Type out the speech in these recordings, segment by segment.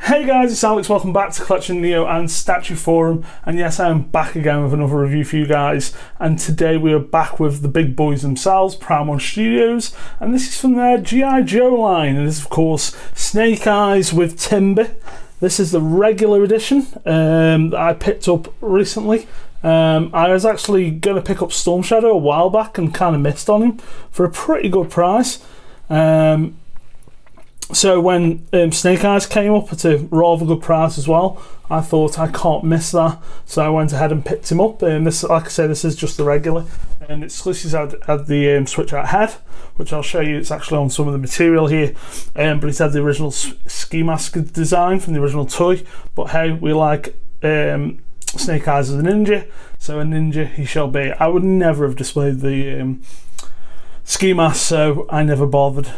Hey guys, it's Alex, welcome back to CollectioNeo and Statue Forum, and yes, I am back again with another review for you guys, and today we are back with the big boys themselves, Paramount Studios, and this is from their G.I. Joe line, and this is of course Snake Eyes with Timber. This is the regular edition that I picked up recently. I was actually going to pick up Storm Shadow a while back and kind of missed on him for a pretty good price. So when Snake Eyes came up at a rather good price as well, I thought I can't miss that, so I went ahead and picked him up. And this, like I say, this is just the regular, and it's exclusive had the switch out head, which I'll show you. It's actually on some of the material here, but it had the original ski mask design from the original toy. But hey, we like Snake Eyes as a ninja, so a ninja he shall be. I would never have displayed the ski mask, so I never bothered.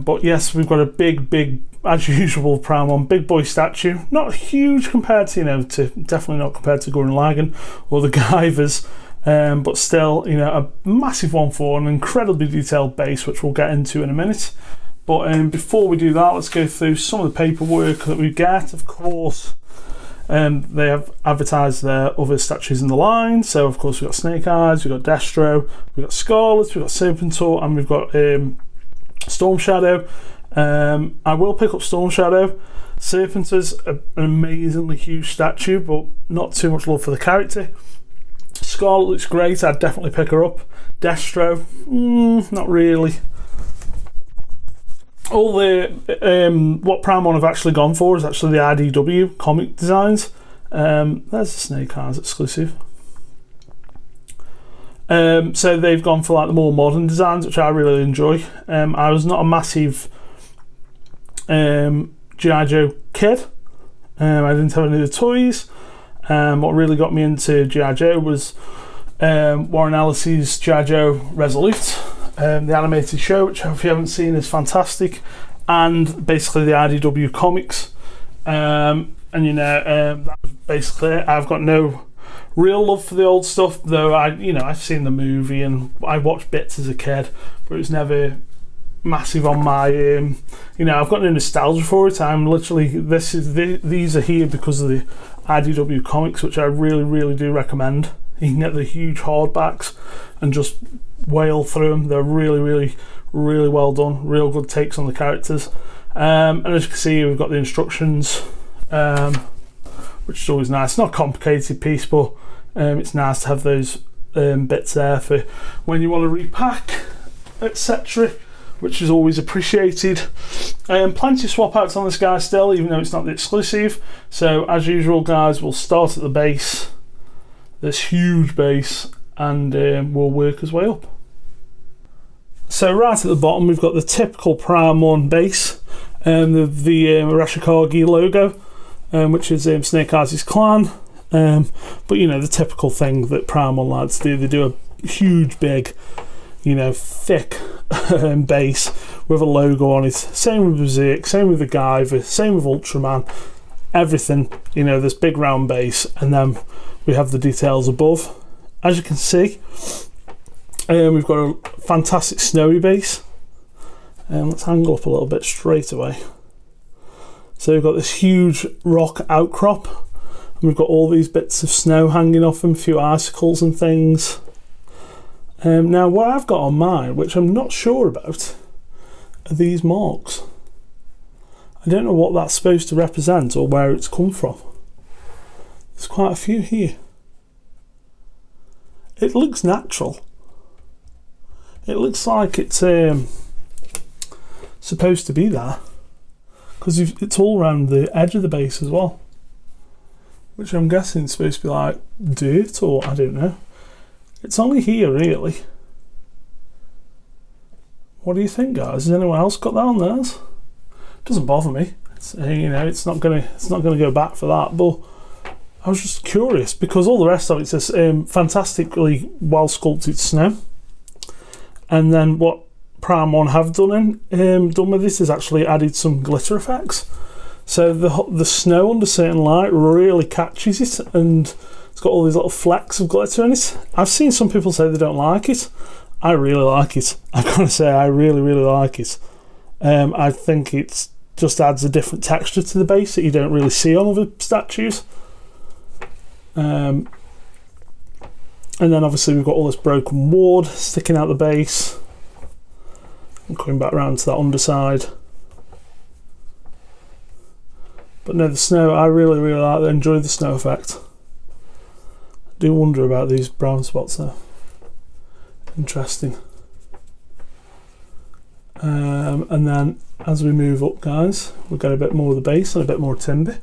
But yes, we've got a big, as usual, Paramount big boy statue. Not huge compared to, definitely not compared to Gurren Lagann or the Guyvers, but still, a massive one for an incredibly detailed base, which we'll get into in a minute. But before we do that, let's go through some of the paperwork that we get. Of course, they have advertised their other statues in the line. So of course we've got Snake Eyes, we've got Destro, we've got Scarlet, we've got Serpentor, and we've got Storm Shadow. I will pick up Storm Shadow. Serpentor's an amazingly huge statue, but not too much love for the character. Scarlet looks great, I'd definitely pick her up. Destro, not really. All the what Paramount have actually gone for is actually the IDW comic designs. There's the Snake Eyes exclusive. So they've gone for like the more modern designs, which I really enjoy. I was not a massive G.I. Joe kid. I didn't have any of the toys. What really got me into G.I. Joe was Warren Ellis's G.I. Joe Resolute. The animated show, which if you haven't seen is fantastic, and basically the IDW comics, and that was basically it. I've got no real love for the old stuff, though. I've seen the movie and I watched bits as a kid, but it was never massive on my I've got no nostalgia for it. I'm literally these are here because of the IDW comics, which I really do recommend. You can get the huge hardbacks and just whale through them. They're really well done, real good takes on the characters, and as you can see, we've got the instructions, which is always nice. It's not a complicated piece, but it's nice to have those bits there for when you want to repack, etc., which is always appreciated. Plenty of swap outs on this guy still, even though it's not the exclusive. So as usual, guys, we'll start at the base, this huge base, and we'll work his way up. So right at the bottom we've got the typical Paramount base, the Arashikage logo, which is Snake Eyes' clan, but the typical thing that Paramount like to do. They do a huge big, thick base with a logo on it. Same with Berserk, same with the Guyver, same with Ultraman, everything, this big round base, and then we have the details above. As you can see, we've got a fantastic snowy base. Let's angle up a little bit straight away. So we've got this huge rock outcrop, and we've got all these bits of snow hanging off them, a few icicles and things. Now what I've got on mine, which I'm not sure about, are these marks. I don't know what that's supposed to represent or where it's come from. There's quite a few here. It looks natural. It looks like it's supposed to be there, because it's all around the edge of the base as well, which I'm guessing is supposed to be like dirt, or I don't know. It's only here, really. What do you think, guys? Has anyone else got that on theirs? Doesn't bother me. It's not gonna go back for that, but I was just curious because all the rest of it says fantastically well sculpted snow, and then what Paramount have done with this is actually added some glitter effects. So the snow under certain light really catches it, and it's got all these little flecks of glitter in it. I've seen some people say they don't like it. I really like it. I've got to say I really like it. I think it's just adds a different texture to the base that you don't really see on other statues. And then obviously we've got all this broken wood sticking out the base and coming back around to that underside. But no, the snow, I really like that. Enjoy the snow effect. I do wonder about these brown spots though. Interesting. And then as we move up, guys, we've got a bit more of the base and a bit more timber.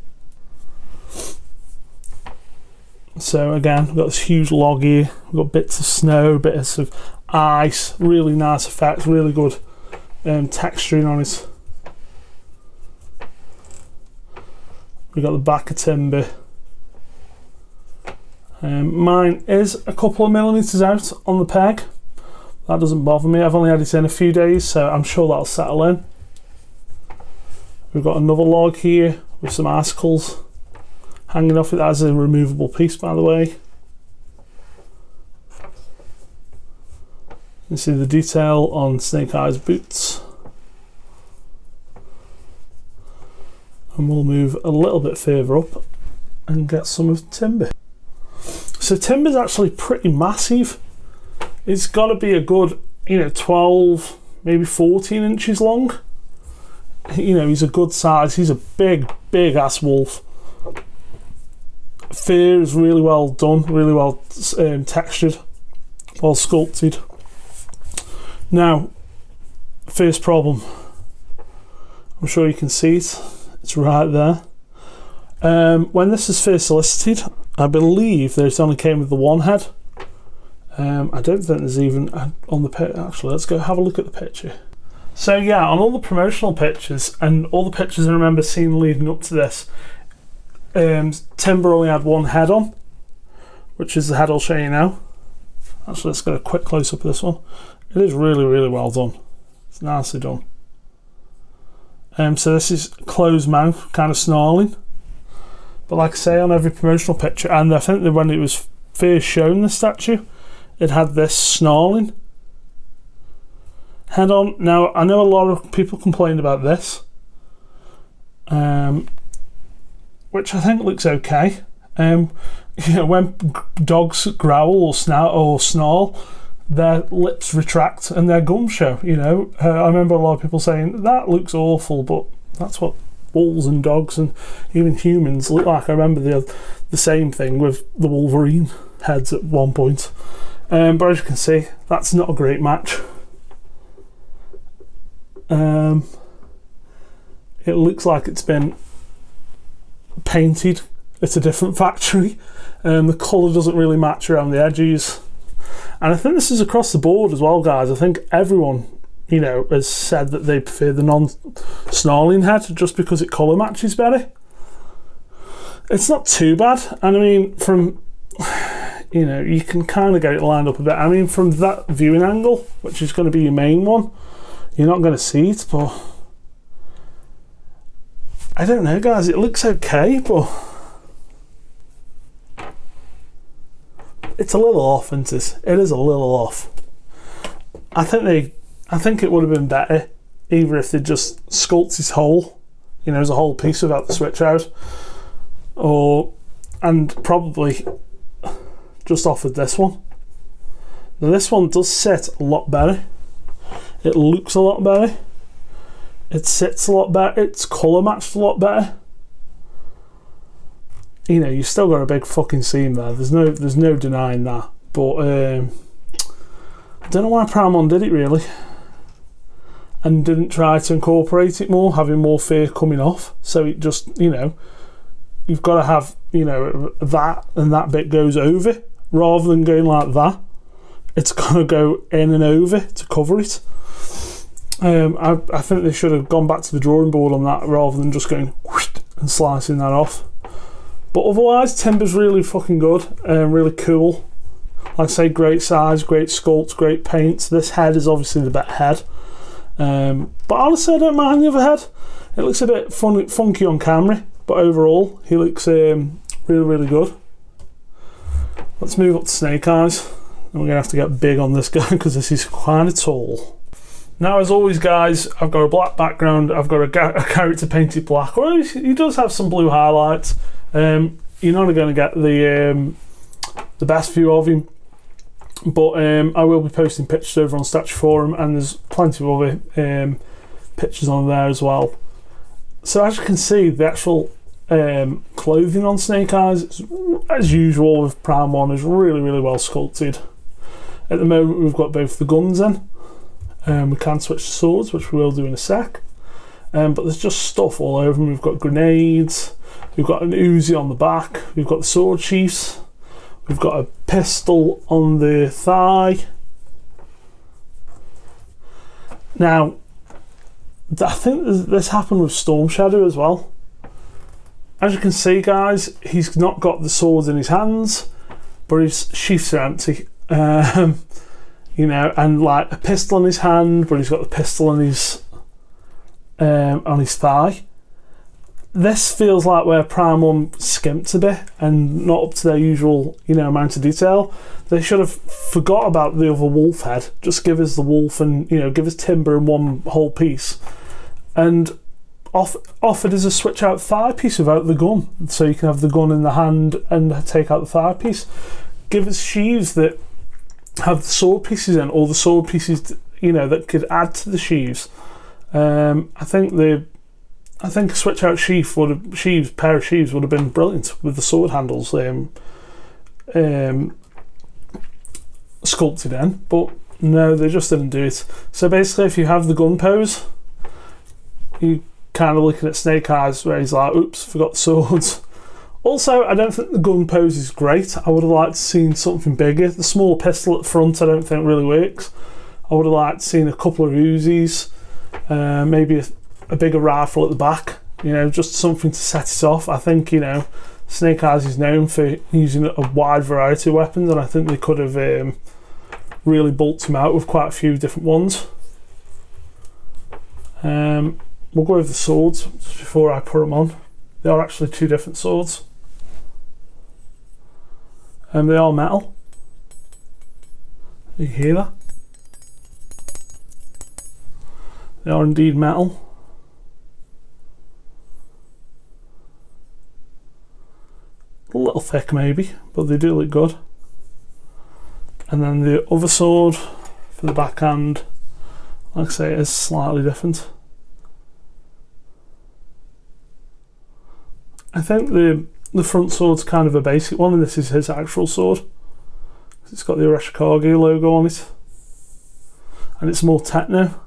So again, we've got this huge log here, we've got bits of snow, bits of ice, really nice effect, really good texturing on it. We've got the back of timber. Mine is a couple of millimetres out on the peg. That doesn't bother me. I've only had it in a few days, so I'm sure that'll settle in. We've got another log here with some icicles hanging off it. That is a removable piece, by the way. You can see the detail on Snake Eye's boots. And we'll move a little bit further up and get some of timber. So timber's actually pretty massive. It's got to be a good, 12, maybe 14 inches long. He's a good size. He's a big ass wolf. Fur is really well done, really well textured, well sculpted. Now, first problem. I'm sure you can see it. It's right there. When this is first solicited, I believe that it only came with the one head. I don't think there's even on the picture. Actually, let's go have a look at the picture. So yeah, on all the promotional pictures and all the pictures I remember seeing leading up to this, Timber only had one head on, which is the head I'll show you now. Actually, let's get a quick close up of this one. It is really well done. It's nicely done. So this is closed mouth, kind of snarling. But like I say, on every promotional picture, and I think that when it was first shown, the statue, it had this snarling head on. Now, I know a lot of people complained about this, which I think looks okay. When dogs growl or snarl, their lips retract and their gums show. I remember a lot of people saying that looks awful, but that's what wolves and dogs and even humans look like. I remember the same thing with the Wolverine heads at one point. But as you can see, that's not a great match. It looks like it's been painted at a different factory. The colour doesn't really match around the edges. And I think this is across the board as well, guys. I think everyone, has said that they prefer the non-snarling head just because it colour matches better. It's not too bad. And I mean, from, you can kind of get it lined up a bit. I mean, from that viewing angle, which is going to be your main one, you're not going to see it, but I don't know, guys. It looks okay, but it's a little off, isn't it? It is a little off. I think it would have been better either if they just sculpted his whole, as a whole piece without the switch out, and probably just offered this one. Now this one does sit a lot better. It looks a lot better. It sits a lot better. It's colour matched a lot better. You've still got a big fucking seam there. There's no denying that. But I don't know why Paramount did it really, and didn't try to incorporate it more, having more fur coming off. So it just, you've got to have, that and that bit goes over, rather than going like that. It's got to go in and over to cover it. I think they should have gone back to the drawing board on that, rather than just going whoosh and slicing that off. But otherwise, timber's really fucking good and really cool. Like I say, great size, great sculpt, great paints. This head is obviously the better head. But honestly, I don't mind the other head. It looks a bit funky on camera, but overall, he looks really good. Let's move up to Snake Eyes. And we're going to have to get big on this guy because this is kind of tall. Now, as always, guys, I've got a black background, I've got a character painted black, or he does have some blue highlights. You're not going to get the best view of him, but I will be posting pictures over on Statue Forum, and there's plenty of other pictures on there as well. So as you can see, the actual clothing on Snake Eyes, as usual with Prime 1, is really, really well sculpted. At the moment, we've got both the guns in. We can switch to swords, which we will do in a sec. But there's just stuff all over them. We've got grenades, we've got an Uzi on the back, we've got the sword sheaths, we've got a pistol on the thigh. Now, I think this happened with Storm Shadow as well. As you can see, guys, he's not got the swords in his hands, but his sheaths are empty. You know, and like a pistol in his hand, but he's got the pistol on his thigh. This feels like where Prime 1 skimped a bit and not up to their usual, you know, amount of detail. They should have forgot about the other wolf head. Just give us the wolf and, you know, give us timber in one whole piece. And offered as a switch out thigh piece without the gun, so you can have the gun in the hand and take out the thigh piece. Give us sheaths that have the sword pieces in, or the sword pieces, you know, that could add to the sheaths. I think a switch out pair of sheaths would have been brilliant with the sword handles sculpted in, but no, they just didn't do it. So basically, if you have the gun pose, you kind of looking at Snake Eyes where he's like, oops, forgot the swords. Also, I don't think the gun pose is great. I would have liked to seen something bigger. The small pistol at the front I don't think really works. I would have liked to seen a couple of Uzis, maybe a bigger rifle at the back, you know, just something to set it off. I think, you know, Snake Eyes is known for using a wide variety of weapons, and I think they could have really bulked him out with quite a few different ones. We'll go over the swords just before I put them on. They are actually two different swords. And they are metal. You hear that? They are indeed metal. A little thick maybe, but they do look good. And then the other sword for the backhand, like I say, is slightly different. I think the front sword's kind of a basic one, and this is his actual sword. It's got the Arashikage logo on it, and it's more techno.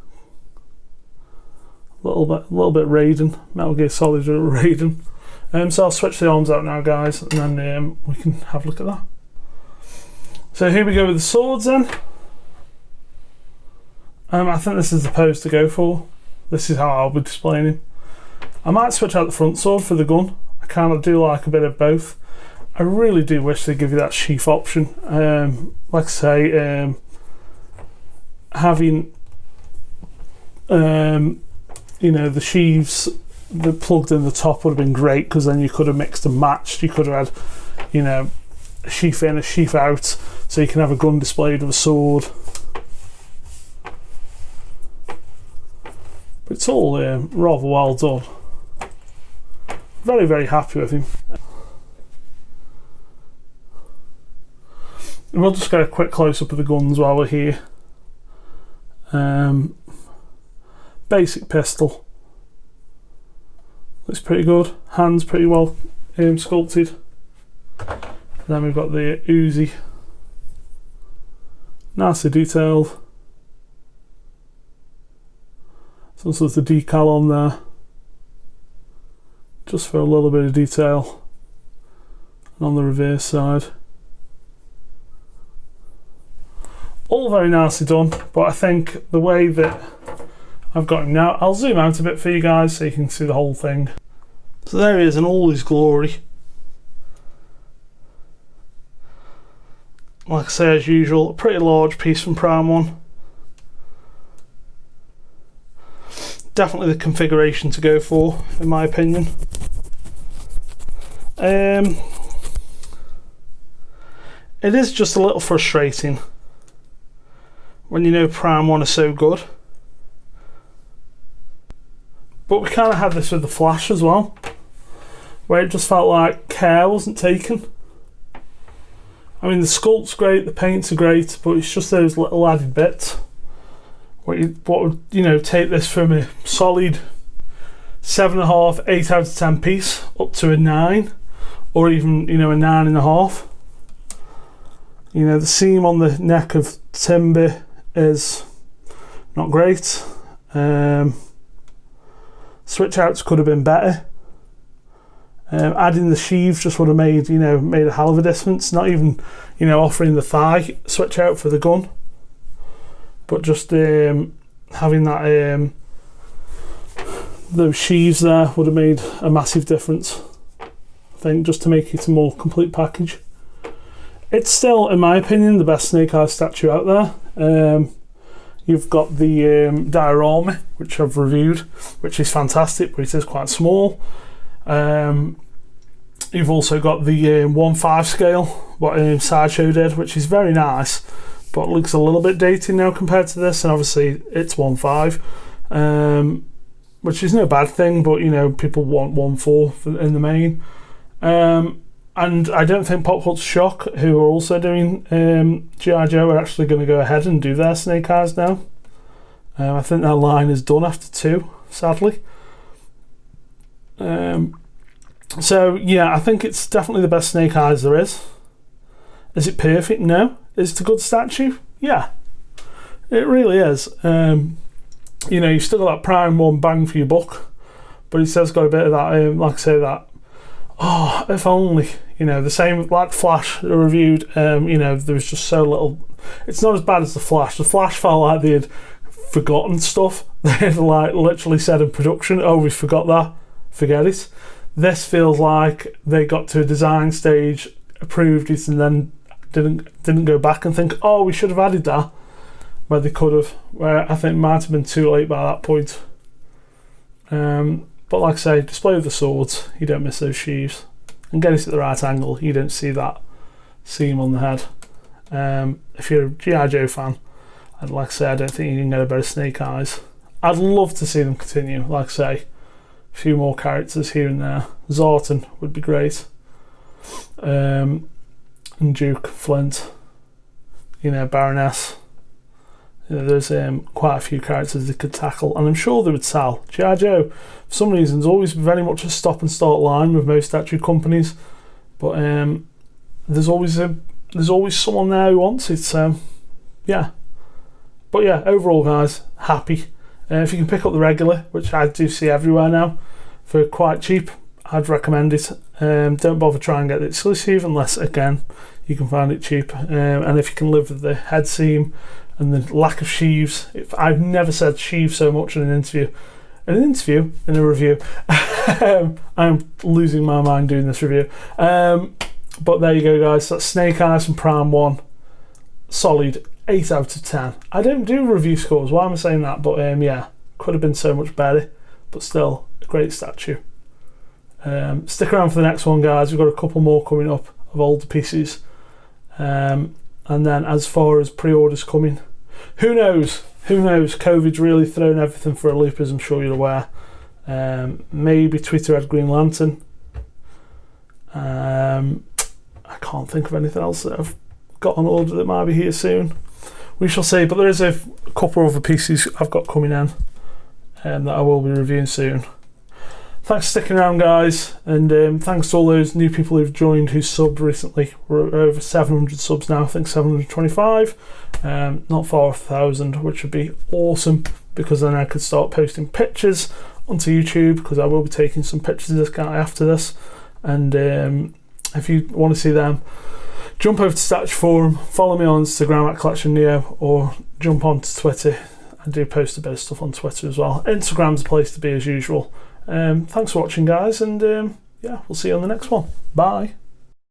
A little bit Raiden, Metal Gear Solid Raiden. So I'll switch the arms out now, guys, and then we can have a look at that. So here we go with the swords then. I think this is the pose to go for. This is how I'll be displaying him. I might switch out the front sword for the gun. I kind of do like a bit of both. I really do wish they'd give you that sheath option. Like I say, having you know, the sheaths that plugged in the top would have been great, because then you could have mixed and matched. You could have had, you know, a sheath in, a sheath out, so you can have a gun displayed with a sword. But it's all rather well done. Very, very happy with him. And we'll just get a quick close-up of the guns while we're here. Basic pistol. Looks pretty good. Hands pretty well sculpted. And then we've got the Uzi. Nicely detailed. Some sort of decal on there, just for a little bit of detail. And on the reverse side, all very nicely done. But I think the way that I've got him now, I'll zoom out a bit for you guys so you can see the whole thing. So there he is in all his glory. Like I say, as usual, a pretty large piece from Prime 1. Definitely the configuration to go for, in my opinion. It is just a little frustrating when you know Prime 1 is so good But we kind of had this with the Flash as well, where it just felt like care wasn't taken. I mean, the sculpt's great, the paints are great, but it's just those little added bits. What would, you know, take this from a solid 7.5, 8 out of 10 piece up to a 9, or even, you know, a 9.5. You know, the seam on the neck of timber is not great. Switch outs could have been better. Adding the sheaves just would have made a hell of a difference. Not even, you know, offering the thigh switch out for the gun, but just having that those sheaves there would have made a massive difference, I think, just to make it a more complete package. It's still, in my opinion, the best Snake Eyes statue out there. You've got the diorama, which I've reviewed, which is fantastic, but it is quite small. You've also got the 1/5 scale, what Sideshow did, which is very nice, but looks a little bit dated now compared to this, and obviously it's 1/5, which is no bad thing, but you know, people want 1/4 in the main. And I don't think Pop Culture Shock, who are also doing G.I. Joe, are actually going to go ahead and do their Snake Eyes now. I think their line is done after 2, sadly. So yeah, I think it's definitely the best Snake Eyes there is. Is it perfect? No. Is it a good statue? Yeah, it really is. You know, you've still got that Prime 1 bang for your buck, but it has got a bit of that, like I say, that, oh, if only, you know, the same like Flash reviewed, you know, there was just so little. It's not as bad as the Flash. The Flash felt like they had forgotten stuff. They had like literally said in production, oh, we forgot that, forget it. This feels like they got to a design stage, approved it, and then didn't go back and think, oh, we should have added that, where they could have, where I think it might have been too late by that point. But like I say, display of the swords, you don't miss those sheaves, and get it at the right angle, you don't see that seam on the head. If you're a G.I. Joe fan, I'd like to say, I don't think you can get a better Snake Eyes. I'd love to see them continue, like I say, a few more characters here and there. Zorton would be great, and Duke, Flint, you know, Baroness. You know, there's quite a few characters they could tackle, and I'm sure they would sell. G.I. Joe, for some reason, is always very much a stop and start line with most statue companies, but there's always someone there who wants it. So yeah, but yeah, overall, guys, happy. If you can pick up the regular, which I do see everywhere now, for quite cheap, I'd recommend it. Don't bother trying to get the exclusive unless, again, you can find it cheap. And if you can live with the head seam and the lack of sheaves, I've never said sheaves so much in an interview. In a review. I'm losing my mind doing this review. But there you go, guys. That's Snake Eyes from Prime 1. Solid 8 out of 10. I don't do review scores. Why am I saying that? But yeah, could have been so much better. But still, a great statue. Stick around for the next one, guys. We've got a couple more coming up of older pieces. And then as far as pre-orders coming, who knows? Who knows? COVID's really thrown everything for a loop, as I'm sure you're aware. Maybe Twitter had Green Lantern. I can't think of anything else that I've got on order that might be here soon. We shall see, but there is a couple of other pieces I've got coming in that I will be reviewing soon. Thanks for sticking around, guys, and thanks to all those new people who've joined who subbed recently. We're over 700 subs now, I think 725, not far off 1,000, which would be awesome, because then I could start posting pictures onto YouTube, because I will be taking some pictures of this guy after this, and if you want to see them, jump over to Statue Forum, follow me on Instagram at CollectioNeo, or jump onto Twitter. I do post a bit of stuff on Twitter as well. Instagram's the place to be as usual. Thanks for watching, guys, and yeah, we'll see you on the next one. Bye.